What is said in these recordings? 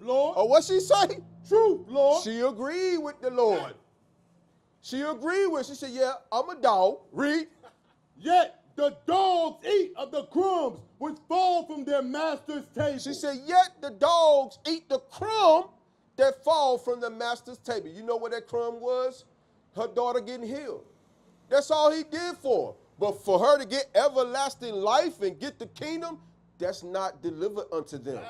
Lord. Oh, what she say? Truth, Lord. She agreed with the Lord. She agreed with. She said, yeah, I'm a dog. Read. Yet the dogs eat of the crumbs which fall from their master's table. She said, yet the dogs eat the crumb that fall from the master's table. You know what that crumb was? Her daughter getting healed. That's all he did for her. But for her to get everlasting life and get the kingdom, that's not delivered unto them.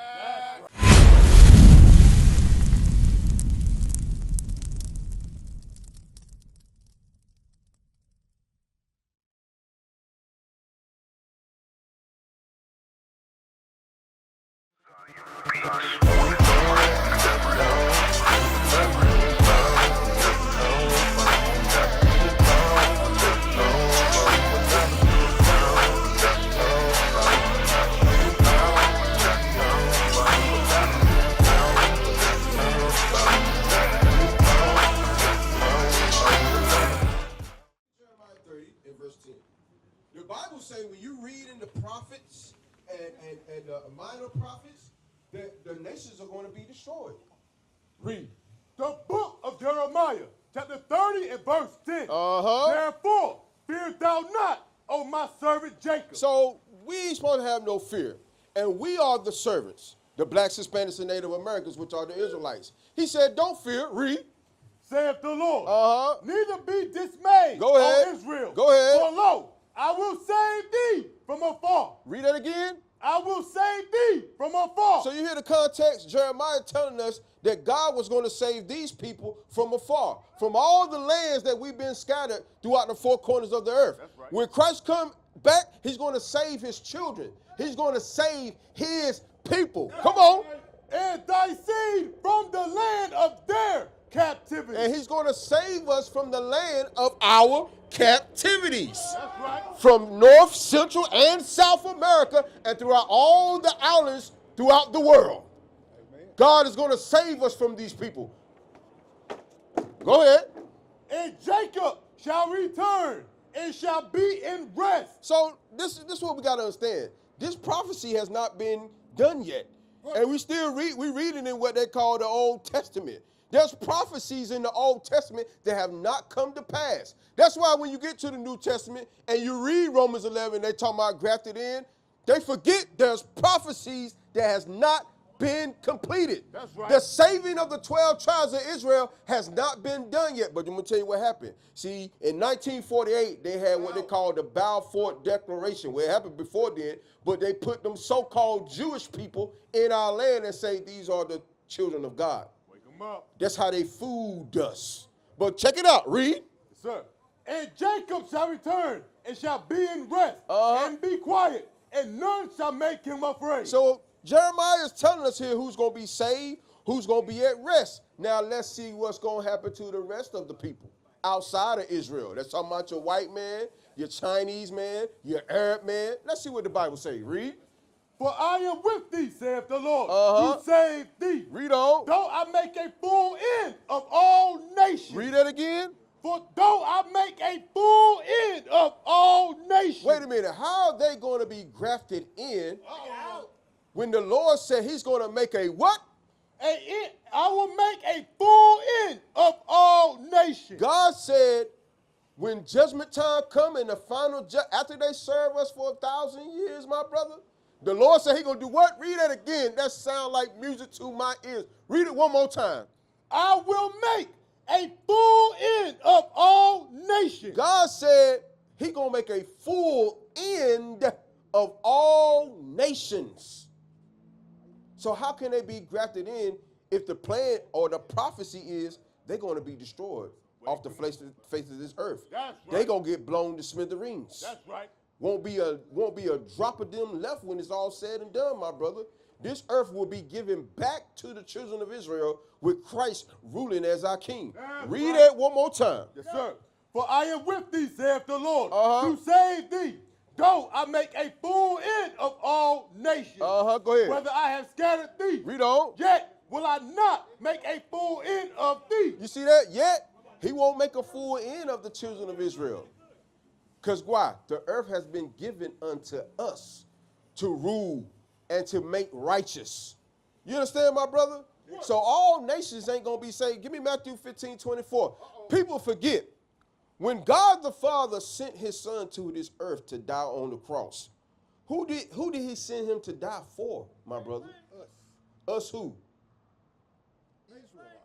The Bible says when you read in the prophets and the minor prophets, that the nations are going to be destroyed. Read. The book of Jeremiah, chapter 30 and verse 10. Uh-huh. Therefore, fear thou not, O my servant Jacob. So we ain't supposed to have no fear. And we are the servants, the blacks, Hispanics, and Native Americans, which are the Israelites. He said, don't fear. Read. Saith the Lord. Uh-huh. Neither be dismayed, Go ahead. O Israel. Go ahead. For lo, I will save thee from afar. Read that again. I will save thee from afar. So you hear the context, Jeremiah telling us that God was going to save these people from afar, from all the lands that we've been scattered throughout the four corners of the earth. That's right. When Christ comes back, he's going to save his children. He's going to save his people. Come on. And thy seed from the land of their captivity. And he's going to save us from the land of our captivities. That's right. From North, Central, and South America, and throughout all the islands throughout the world. Amen. God is going to save us from these people. Go ahead. And Jacob shall return and shall be in rest. So this is what we got to understand. This prophecy has not been done yet. And we still reading in what they call the Old Testament. There's prophecies in the Old Testament that have not come to pass. That's why when you get to the New Testament and you read Romans 11, they talk about grafted in, they forget there's prophecies that has not been completed. That's right. The saving of the 12 tribes of Israel has not been done yet. But I'm going to tell you what happened. See, in 1948, they had what they called the Balfour Declaration, where it happened before then, but they put them so-called Jewish people in our land and say these are the children of God. Wake them up. That's how they fooled us. But check it out. Read. Yes, sir. And Jacob shall return and shall be in rest and be quiet, and none shall make him afraid. So Jeremiah is telling us here who's going to be saved, who's going to be at rest. Now let's see what's going to happen to the rest of the people outside of Israel. That's talking about your white man, your Chinese man, your Arab man. Let's see what the Bible says. Read. For I am with thee, saith the Lord, to save thee. Read on. Though I make a full end of all nations. Read that again. For though I make a full end of all nations. Wait a minute. How are they going to be grafted in when the Lord said he's going to make a what? I will make a full end of all nations. God said when judgment time come and the final after they serve us for 1,000 years, my brother, the Lord said he's going to do what? Read that again. That sounds like music to my ears. Read it one more time. I will make a full end of all nations. God said he's going to make a full end of all nations. So how can they be grafted in if the plan or the prophecy is they're going to be destroyed off the face of this earth? That's right. They're going to get blown to smithereens. That's right. Won't be a drop of them left when it's all said and done, my brother. This earth will be given back to the children of Israel with Christ ruling as our king. That's Read right. that one more time. Yes, sir. For I am with thee, saith the Lord, Uh-huh. to save thee. Though I make a full end of all nations. Go ahead. Whether I have scattered thee. Read on. Yet will I not make a full end of thee. You see that? Yet he won't make a full end of the children of Israel. Because why? The earth has been given unto us to rule and to make righteous. You understand, my brother? So all nations ain't going to be saved. Give me Matthew 15:24. People forget. When God the Father sent his son to this earth to die on the cross, who did he send him to die for, my brother? Us who?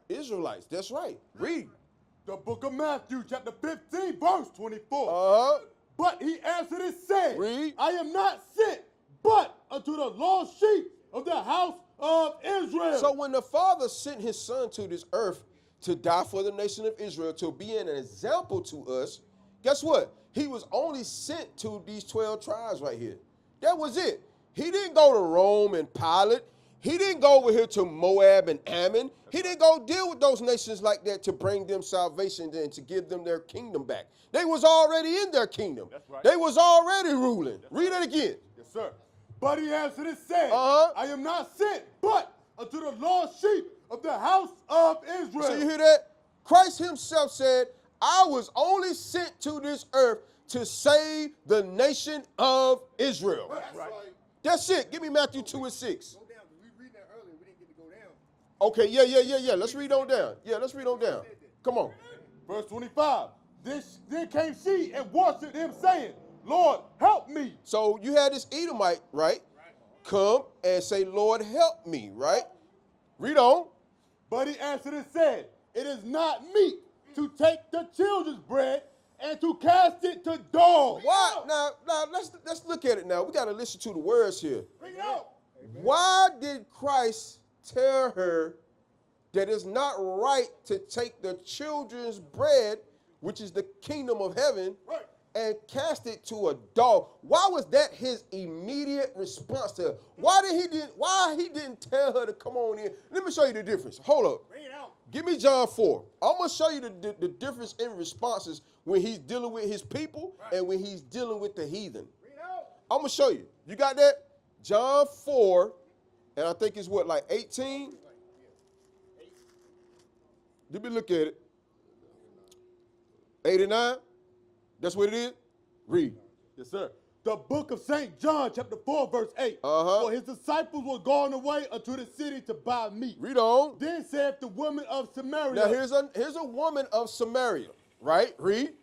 Israelites. That's right. Read. The book of Matthew, chapter 15, verse 24. But he answered and said, Read. I am not sent but unto the lost sheep of the house of Israel. So when the Father sent his son to this earth to die for the nation of Israel, to be an example to us, guess what? He was only sent to these 12 tribes right here. That was it. He didn't go to Rome and Pilate. He didn't go over here to Moab and Ammon. He didn't go deal with those nations like that to bring them salvation and to give them their kingdom back. They was already in their kingdom. That's right. They was already ruling. Read it again. Yes, sir. But he answered and said, I am not sent but unto the lost sheep of the house of Israel. So you hear that? Christ himself said, I was only sent to this earth to save the nation of Israel. That's right. That's it. Give me Matthew 2:6. Go down. We read that earlier. We didn't get to go down. Okay, yeah. Let's read on down. Yeah, let's read on down. Come on. Verse 25. Then came she and worshipped him, saying, Lord, help me. So you had this Edomite, right? Come and say, Lord, help me, right? Read on. But he answered and said, it is not meet to take the children's bread and to cast it to dogs. Why? Now let's look at it now. We got to listen to the words here. Bring it out. Why did Christ tell her that it's not right to take the children's bread, which is the kingdom of heaven, Right. and cast it to a dog? Why was that his immediate response to her? Why he didn't tell her to come on in? Let me show you the difference. Hold up. Bring it out. Give me John 4. I'm going to show you the difference in responses when he's dealing with his people and when he's dealing with the heathen. Bring it out. I'm going to show you. You got that? John 4, and I think it's what, like 18? Let me look at it. 89? That's what it is? Read. Yes, sir. The book of St. John, chapter 4, verse 8. Uh-huh. For his disciples were gone away unto the city to buy meat. Read on. Then said the woman of Samaria, Now here's a woman of Samaria, right? Read.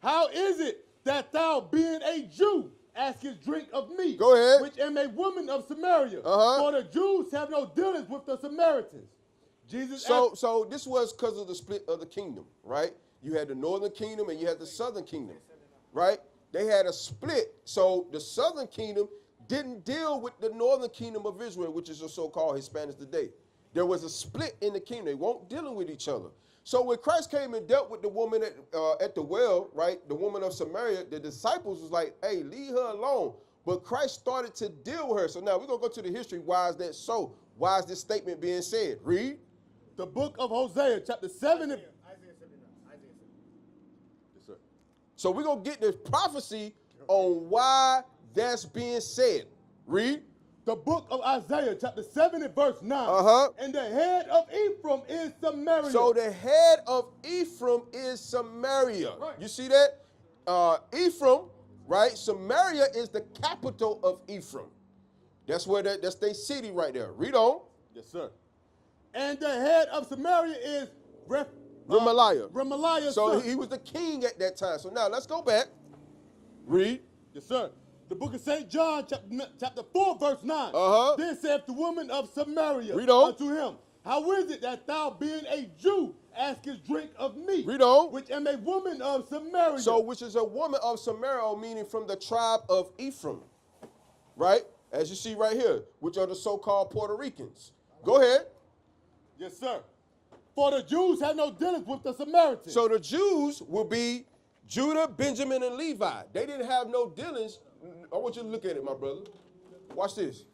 how is it that thou, being a Jew, askest drink of me? Go ahead. Which am a woman of Samaria. Uh-huh. For the Jews have no dealings with the Samaritans. Jesus So this was because of the split of the kingdom, right? You had the northern kingdom and you had the southern kingdom, right? They had a split. So the southern kingdom didn't deal with the northern kingdom of Israel, which is the so-called Hispanics today. There was a split in the kingdom. They weren't dealing with each other. So when Christ came and dealt with the woman at the well, right, the woman of Samaria, the disciples was like, hey, leave her alone. But Christ started to deal with her. So now we're going to go to the history. Why is that so? Why is this statement being said? Read. The book of Hosea, chapter 7. Isaiah 79. Yes, sir. So we're going to get the prophecy on why that's being said. Read. The book of Isaiah, chapter 7 and verse 9. Uh-huh. And the head of Ephraim is Samaria. So the head of Ephraim is Samaria. Right. You see that? Ephraim, right? Samaria is the capital of Ephraim. That's where that's their city right there. Read on. Yes, sir. And the head of Samaria is Remaliah. Remaliah's So son. he was the king at that time. So now let's go back. Read. Yes, sir. The book of St. John, chapter 4, verse 9. Uh-huh. Then saith the woman of Samaria Read on. unto him, how is it that thou, being a Jew, askest drink of me? Read on. Which am a woman of Samaria. So which is a woman of Samaria, meaning from the tribe of Ephraim. Right? As you see right here, which are the so-called Puerto Ricans. Go ahead. Yes, sir. For the Jews have no dealings with the Samaritans. So the Jews will be Judah, Benjamin, and Levi. They didn't have no dealings. I want you to look at it, my brother. Watch this.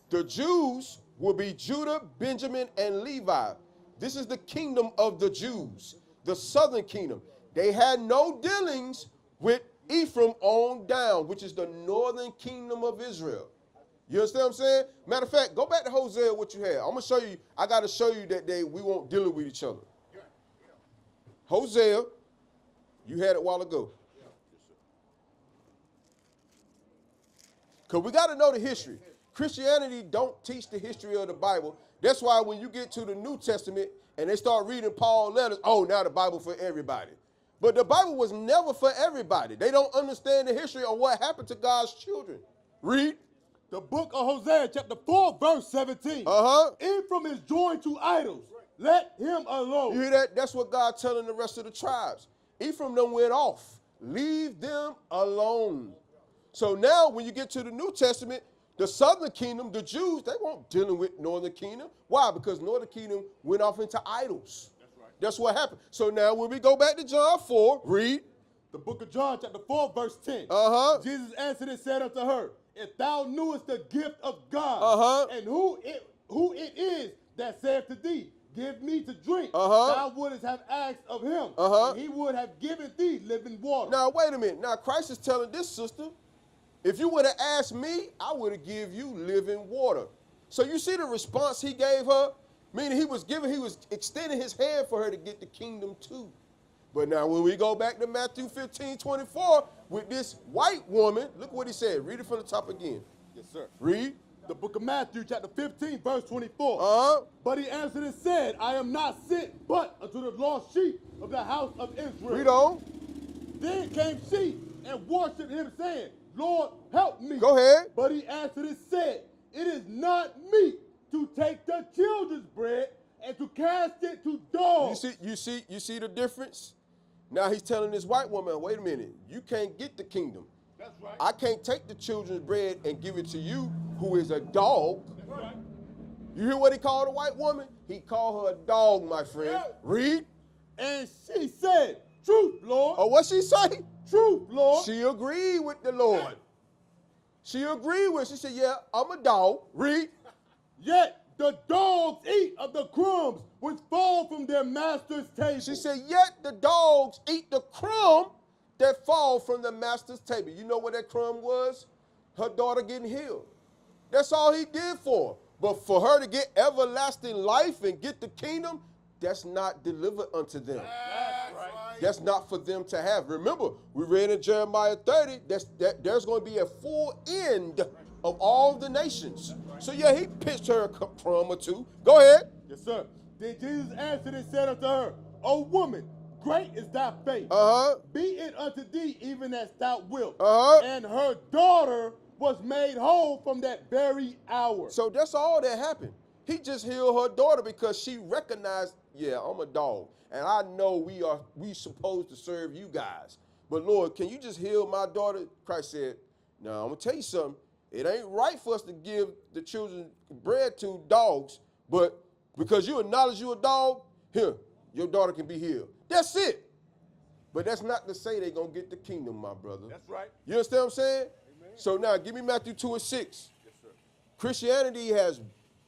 The Jews will be Judah, Benjamin, and Levi. This is the kingdom of the Jews, the southern kingdom. They had no dealings with Ephraim on down, which is the northern kingdom of Israel. You understand what I'm saying? Matter of fact, go back to Hosea, what you had. I'm going to show you. I got to show you that we won't deal with each other. Hosea, you had it a while ago. Because we got to know the history. Christianity don't teach the history of the Bible. That's why when you get to the New Testament and they start reading Paul's letters, oh, now the Bible for everybody. But the Bible was never for everybody. They don't understand the history of what happened to God's children. Read. The book of Hosea, chapter 4, verse 17. Ephraim is joined to idols. Let him alone. You hear that? That's what God telling the rest of the tribes. Ephraim done went off. Leave them alone. So now when you get to the New Testament, the southern kingdom, the Jews, they weren't dealing with northern kingdom. Why? Because northern kingdom went off into idols. That's right. That's what happened. So now when we go back to John 4, read. The book of John, chapter 4, verse 10. Jesus answered and said unto her, if thou knewest the gift of God, and who it is that saith to thee, give me to drink, thou wouldest have asked of him, and he would have given thee living water. Now, wait a minute. Now, Christ is telling this sister, if you would have asked me, I would have given you living water. So you see the response he gave her? Meaning he was extending his hand for her to get the kingdom too. But now when we go back to Matthew 15:24 with this white woman, look what he said. Read it from the top again. Yes, sir. Read. The book of Matthew, chapter 15, verse 24. But he answered and said, I am not sent but unto the lost sheep of the house of Israel. Read on. Then came she and worshipped him, saying, Lord, help me. Go ahead. But he answered and said, it is not meet to take the children's bread and to cast it to dogs. You see the difference? Now he's telling this white woman, wait a minute, you can't get the kingdom. That's right. I can't take the children's bread and give it to you, who is a dog. That's right. You hear what he called a white woman? He called her a dog, my friend. Yeah. Read. And she said, truth, Lord. Oh, what she say? Truth, Lord. She agreed with the Lord. She agreed with it. She said, yeah, I'm a dog. Read. Yet the dogs eat of the crumbs which fall from their master's table. She said, yet the dogs eat the crumb that fall from the master's table. You know what that crumb was? Her daughter getting healed. That's all he did for her. But for her to get everlasting life and get the kingdom, that's not delivered unto them. That's right. That's not for them to have. Remember, we read in Jeremiah 30, there's going to be a full end of all the nations. So yeah, he pitched her a crumb or two. Go ahead. Yes, sir. Then Jesus answered and said unto her, O woman, great is thy faith. Be it unto thee even as thou wilt. And her daughter was made whole from that very hour. So that's all that happened. He just healed her daughter because she recognized, yeah, I'm a dog. And I know we supposed to serve you guys. But Lord, can you just heal my daughter? Christ said, no, I'm going to tell you something. It ain't right for us to give the children bread to dogs, but because you acknowledge you're a dog, here, your daughter can be healed. That's it. But that's not to say they're going to get the kingdom, my brother. That's right. You understand what I'm saying? Amen. So now give me Matthew 2:6. Yes, sir. Christianity has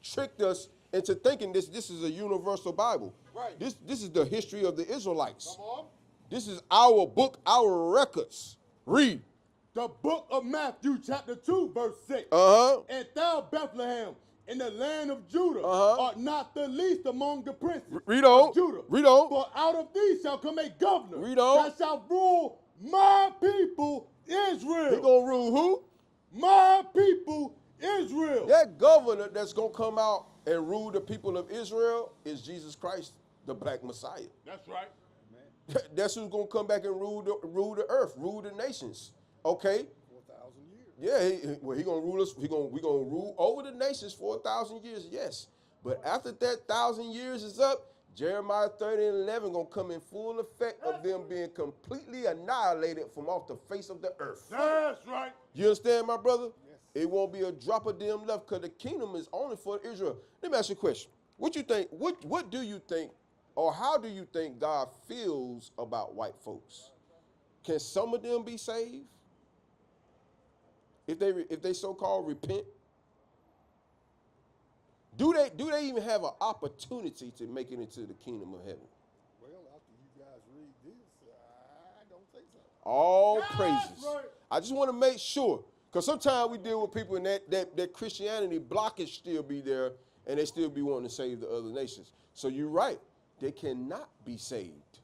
tricked us into thinking this is a universal Bible. Right. This is the history of the Israelites. Come on. This is our book, our records. Read. The book of Matthew, chapter 2, verse 6. And thou, Bethlehem, in the land of Judah, art not the least among the princes Read on. of Judah. Read on. For out of thee shall come a governor Read on. that shall rule my people Israel. He gonna rule who? My people Israel. That governor that's gonna come out and rule the people of Israel is Jesus Christ, the black Messiah. That's right. That's who's gonna come back and rule the earth, rule the nations. Okay. 4,000 years. Yeah, he gonna rule us. We gonna rule over the nations for 1,000 years. Yes, but after that 1,000 years is up, Jeremiah 30:11 gonna come in full effect of them being completely annihilated from off the face of the earth. That's right. You understand, my brother? Yes. It won't be a drop of them left because the kingdom is only for Israel. Let me ask you a question. What you think? What do you think, or how do you think God feels about white folks? Can some of them be saved? If they so-called repent, do they even have an opportunity to make it into the kingdom of heaven? Well, after you guys read this, I don't think so. All That's praises. right. I just want to make sure, because sometimes we deal with people and that Christianity blockage still be there, and they still be wanting to save the other nations. So you're right. They cannot be saved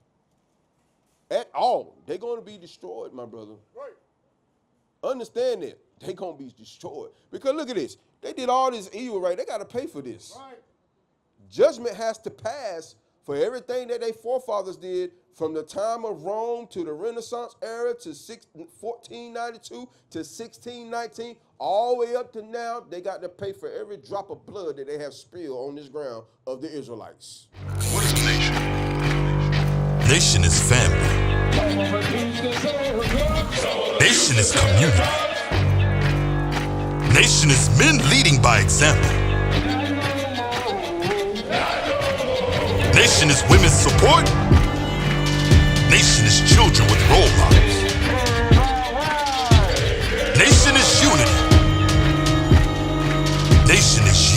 at all. They're going to be destroyed, my brother. Right. Understand that. They're going to be destroyed. Because look at this. They did all this evil, right? They got to pay for this. Right. Judgment has to pass for everything that their forefathers did from the time of Rome to the Renaissance era to 1492 to 1619, all the way up to now. They got to pay for every drop of blood that they have spilled on this ground of the Israelites. What is a nation? Nation is family. Nation is community. Nation is men leading by example. Nation is women's support. Nation is children with role models. Nation is unity. Nation is